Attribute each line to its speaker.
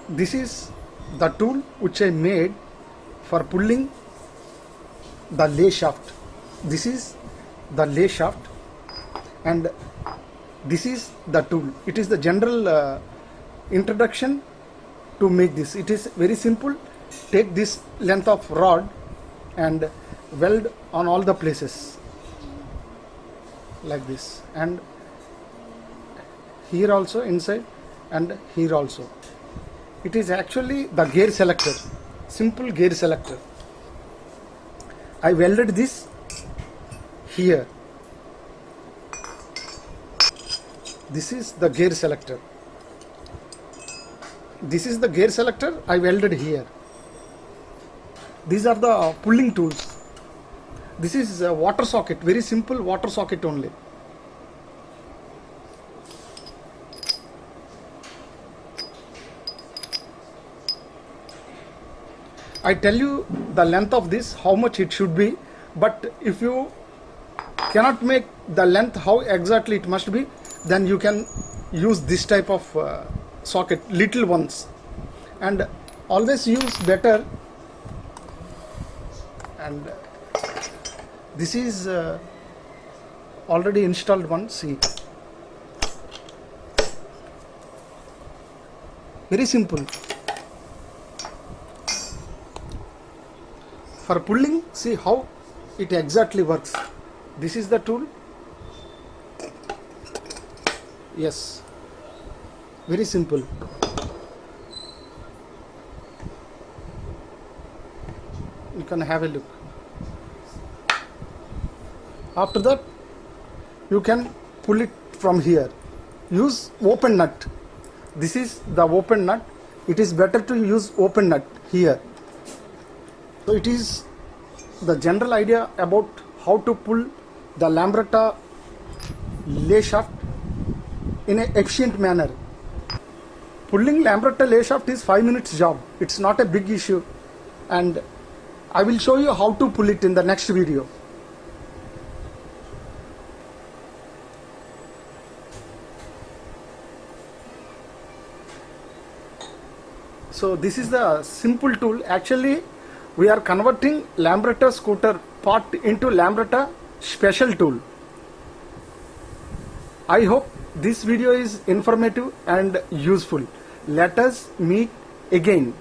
Speaker 1: this is the tool which I made for pulling the lay shaft. This is the lay shaft, and this is the tool. It is the general introduction to make this. It is very simple. Take this length of rod and weld on all the places like this, and here also inside, and here also. It is actually the gear selector, simple gear selector. I welded this here. This is the gear selector. This is the gear selector I welded here. These are the pulling tools. This is a water socket, very simple water socket only. I tell you the length of this, how much it should be, but if you cannot make the length how exactly it must be, then you can use this type of socket, little ones, and always use better. And this is already installed one. See, very simple. For pulling, see how it exactly works. This is the tool. Yes, very simple. You can have a look. After that, you can pull it from here. Use open nut. This is the open nut. It is better to use open nut here. So it is the general idea about how to pull the Lambretta lay shaft in an efficient manner. Pulling Lambretta lay shaft is 5 minutes job. It's not a big issue, and I will show you how to pull it in the next video. So this is the simple tool. Actually, we are converting Lambretta scooter part into Lambretta special tool. I hope this video is informative and useful. Let us meet again.